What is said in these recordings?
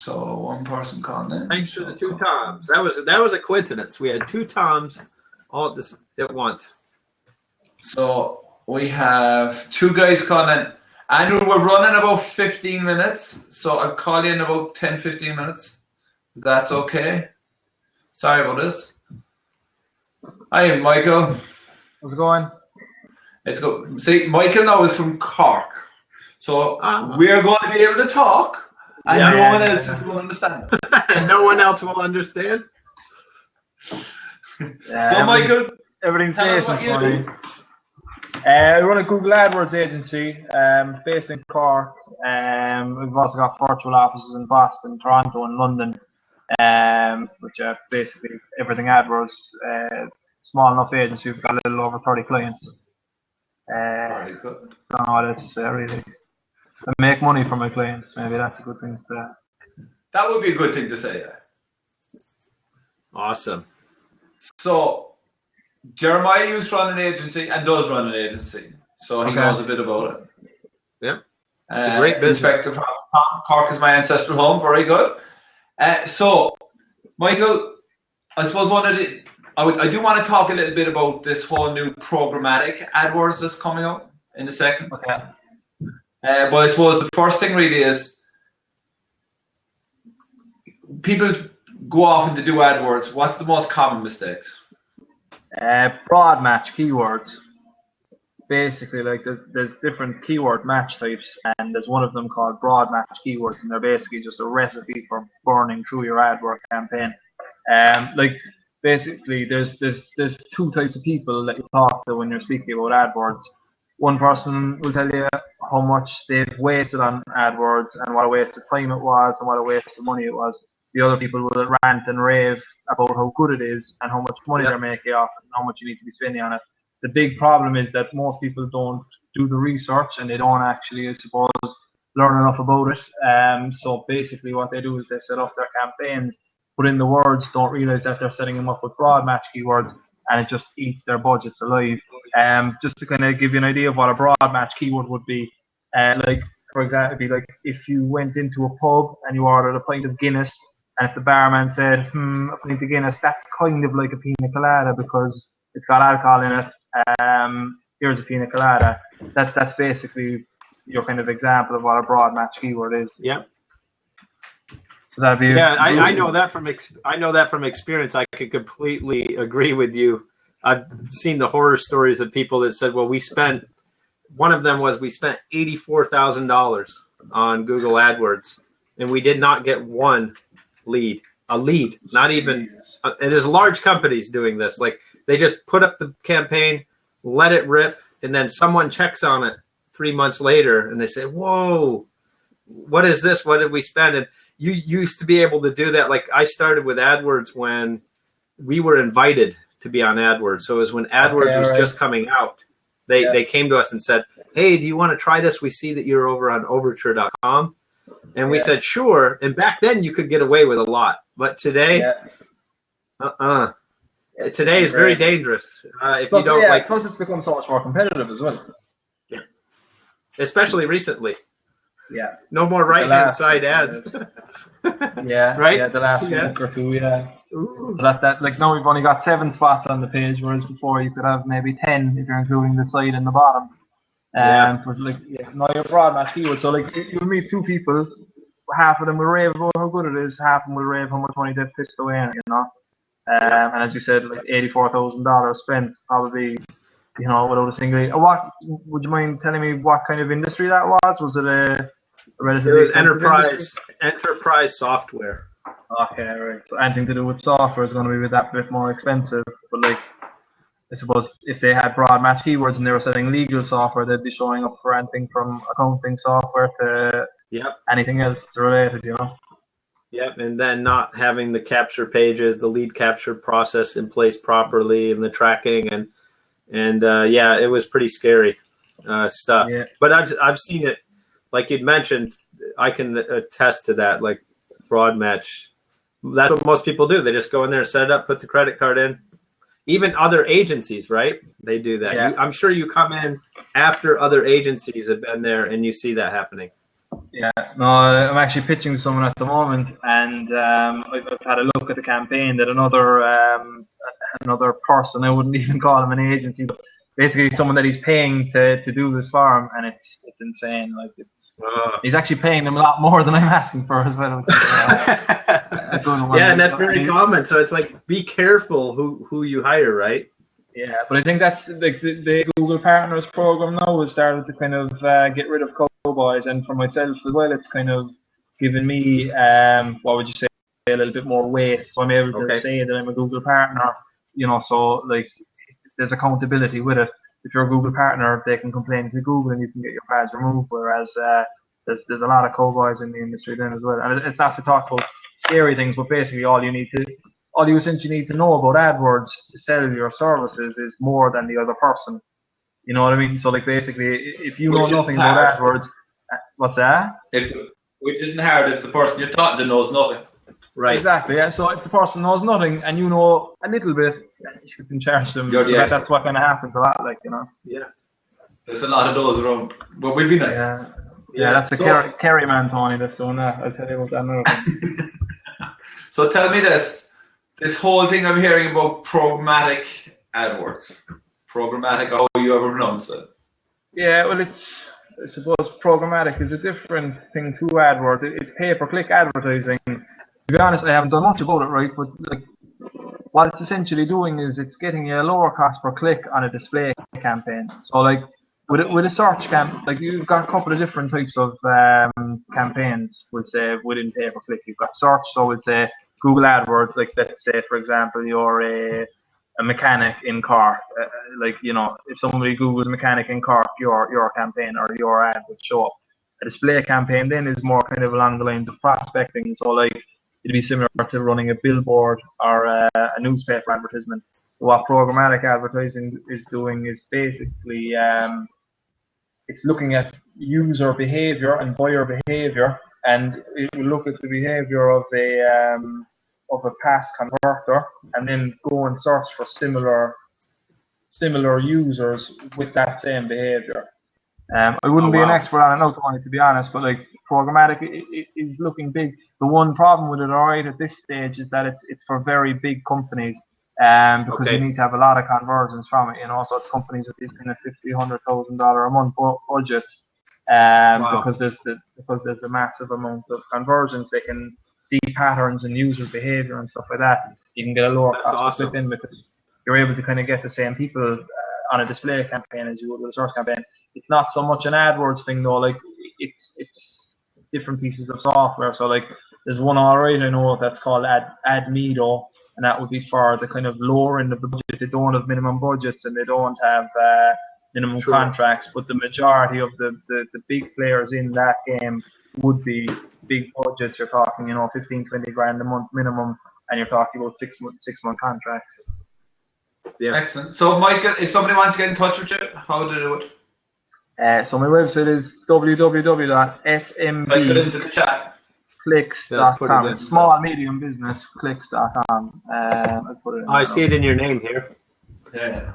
So one person calling in. Thanks for the two Toms. That was a coincidence. We had two Toms all at once. So we have two guys calling in. Andrew, we're running about 15 minutes, so I'll call you in about 10, 15 minutes. That's okay. Sorry about this. Hi, Michael. How's it going? It's good. See, Michael now is from Cork. So we're going to be able to talk, and no one else is going to understand. No one else will understand? So, Michael, everything's tell us based what in you do. I run a Google AdWords agency based in Cork. We've also got virtual offices in Boston, Toronto, and London, which are basically everything AdWords. Small enough agency, we've got a little over 30 clients. Very good. I don't know what else to say, really. I make money for my clients. Maybe that's a good thing to. That would be a good thing to say. Yeah. Awesome. So, Jeremiah used to run an agency and does run an agency, so he knows a bit about it. Yep. It's a great business. Inspector Tom, Cork is my ancestral home. Very good. So, Michael, I suppose I do want to talk a little bit about this whole new programmatic AdWords that's coming out in a second. Okay. But I suppose the first thing really is people go off and to do AdWords. What's the most common mistakes? Broad match keywords. Basically, like there's different keyword match types, and there's one of them called broad match keywords, and they're basically just a recipe for burning through your AdWords campaign. Basically, there's two types of people that you talk to when you're speaking about AdWords. One person will tell you how much they've wasted on AdWords and what a waste of time it was and what a waste of money it was. The other people will rant and rave about how good it is and how much money they're making off it and how much you need to be spending on it. The big problem is that most people don't do the research and they don't actually, I suppose, learn enough about it. So basically what they do is they set up their campaigns, put in the words, don't realize that they're setting them up with broad match keywords, and it just eats their budgets alive. Just to kind of give you an idea of what a broad match keyword would be, like for example, it'd be like if you went into a pub and you ordered a pint of Guinness, and if the barman said, a pint of Guinness, that's kind of like a pina colada because it's got alcohol in it. Here's a pina colada. That's basically your kind of example of what a broad match keyword is. Yep. So that'd be I know that from experience. I could completely agree with you. I've seen the horror stories of people that said, well, we spent $84,000 on Google AdWords and we did not get one lead, not even, and there's large companies doing this. Like they just put up the campaign, let it rip, and then someone checks on it 3 months later and they say, whoa, what is this? What did we spend? And you used to be able to do that. Like I started with AdWords when we were invited to be on AdWords. So it was when AdWords was just coming out. They came to us and said, hey, do you want to try this? We see that you're over on overture.com. And we said, sure. And back then you could get away with a lot. But today, today is very dangerous. If you don't plus it's become so much more competitive as well. Yeah. Especially recently. Yeah. No more right-hand side ads. Right? Yeah, the last week or two, So that like now we've only got 7 spots on the page, whereas before you could have maybe 10 if you're including the side and the bottom. But now you're broad match keyword. So like you'll meet two people, half of them will rave about how good it is, half of them will rave how much money they've pissed away in it, and as you said, like $84,000 spent probably, without a single. What would you mind telling me what kind of industry that was? Was it a relatively? It was enterprise software. Okay, right. So anything to do with software is going to be that bit more expensive. But like, I suppose if they had broad match keywords and they were selling legal software, they'd be showing up for anything from accounting software to anything else that's related, Yep, and then not having the capture pages, the lead capture process in place properly, and the tracking, and it was pretty scary stuff. Yeah. But I've seen it, like you'd mentioned. I can attest to that. Like broad match, that's what most people do. They just go in there, set it up, put the credit card in. Even other agencies, right? They do that. I'm sure you come in after other agencies have been there, and you see that happening. Yeah, no, I'm actually pitching to someone at the moment, and I've had a look at the campaign that another person, I wouldn't even call him an agency, but basically someone that he's paying to do this for him, and it's insane. Like he's actually paying them a lot more than I'm asking for as well. Yeah, and that's very common. So it's like, be careful who you hire, right? Yeah, but I think that's like the Google Partners program now has started to kind of get rid of cowboys, and for myself as well, it's kind of given me what would you say, a little bit more weight, so I'm able to say that I'm a Google Partner. So like there's accountability with it. If you're a Google Partner, they can complain to Google, and you can get your badge removed. Whereas there's a lot of cowboys in the industry then as well, and it's not to talk about scary things, but basically all you essentially need to know about AdWords to sell your services is more than the other person. You know what I mean? So like basically, if you know nothing about AdWords, what's that? Which isn't hard if the person you're talking to knows nothing. Right. Exactly. Yeah. So if the person knows nothing and you know a little bit, you can charge them. So that's what kind of happens a lot. Like Yeah. There's a lot of those around, but we'll be nice. Yeah. That's a Kerry man, Tony. That's doing that. I'll tell you about that another. So tell me this whole thing I'm hearing about programmatic AdWords. Programmatic, how you ever pronounce it? Yeah, well, I suppose programmatic is a different thing to AdWords. It's pay-per-click advertising. To be honest, I haven't done much about it, right? But like, what it's essentially doing is it's getting you a lower cost per click on a display campaign. So like with a search like you've got a couple of different types of campaigns. We'll say within pay-per-click, you've got search. So we'll say Google AdWords. Like let's say, for example, you're a mechanic in Cork. If somebody Googles mechanic in Cork, your campaign or your ad would show up. A display campaign then is more kind of along the lines of prospecting. So like it'd be similar to running a billboard or a newspaper advertisement. What programmatic advertising is doing is basically it's looking at user behavior and buyer behavior, and it will look at the behavior of a past converter, and then go and search for similar users with that same behavior. I wouldn't be an expert on it now, Tony, to be honest, but like programmatic it is looking big. The one problem with it, alright, at this stage is that it's for very big companies, because you need to have a lot of conversions from it. So it's companies with these kind of $50,000-$100,000 a month budget, because there's a massive amount of conversions. They can see patterns in user behavior and stuff like that. You can get a lower cost within, because you're able to kind of get the same people on a display campaign as you would with a search campaign. It's not so much an AdWords thing though. Like it's different pieces of software. So like there's one already I know that's called AdMedo, and that would be for the kind of lower end of the budget. They don't have minimum budgets and they don't have minimum contracts, but the majority of the big players in that game would be big budgets. You're talking 15-20 grand a month minimum, and you're talking about 6 month contracts. Yeah. Excellent. So Michael, if somebody wants to get in touch with you, how do they do it? So my website is www.smbclicks.com. Small medium business clicks.com. I see it in your name here. Yeah.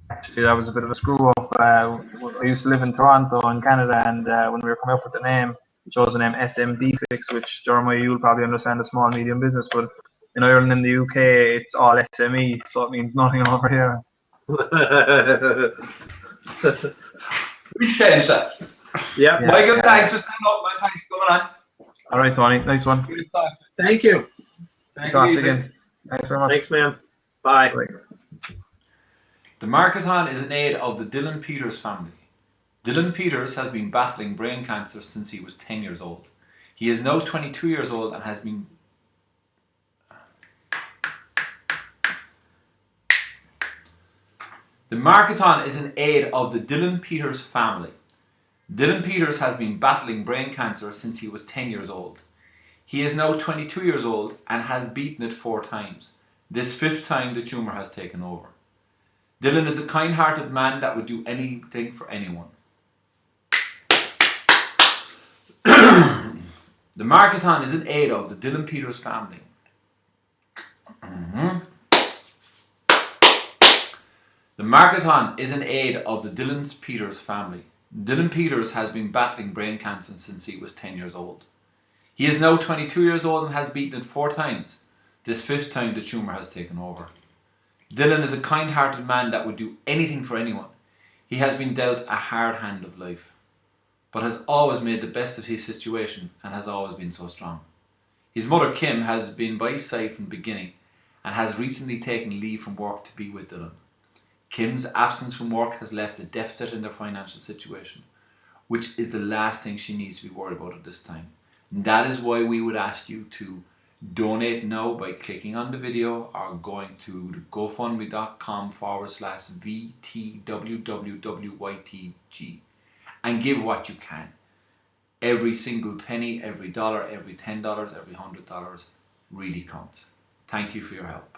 Actually, that was a bit of a screw up. I used to live in Toronto in Canada, and when we were coming up with the name, we chose the name SMB Clicks, which Jeremiah, you'll probably understand a small medium business, but in Ireland and the UK, it's all SME, so it means nothing over here. We changed that. Yeah. Michael, thanks for standing up, man. Thanks for coming on. All right, Tony. Nice one. Thank you. Thanks again. Thanks very much. Thanks, man. Bye. Bye. The MArketon is an aid of the Dylan Peters family. Dylan Peters has been battling brain cancer since he was 10 years old. He is now 22 years old and has been... The MArketon is an aid of the Dylan Peters family. Dylan Peters has been battling brain cancer since he was 10 years old. He is now 22 years old and has beaten it 4 times. This 5th time the tumour has taken over. Dylan is a kind-hearted man that would do anything for anyone. The MArketon is an aid of the Dylan Peters family. The MArketon is an aid of the Dylan Peters family. Dylan Peters has been battling brain cancer since he was 10 years old. He is now 22 years old and has beaten it 4 times. This 5th time the tumour has taken over. Dylan is a kind-hearted man that would do anything for anyone. He has been dealt a hard hand of life, but has always made the best of his situation and has always been so strong. His mother Kim has been by his side from the beginning and has recently taken leave from work to be with Dylan. Kim's absence from work has left a deficit in their financial situation, which is the last thing she needs to be worried about at this time. And that is why we would ask you to donate now by clicking on the video or going to gofundme.com/VTWWWYTG and give what you can. Every single penny, every dollar, every $10, every $100 really counts. Thank you for your help.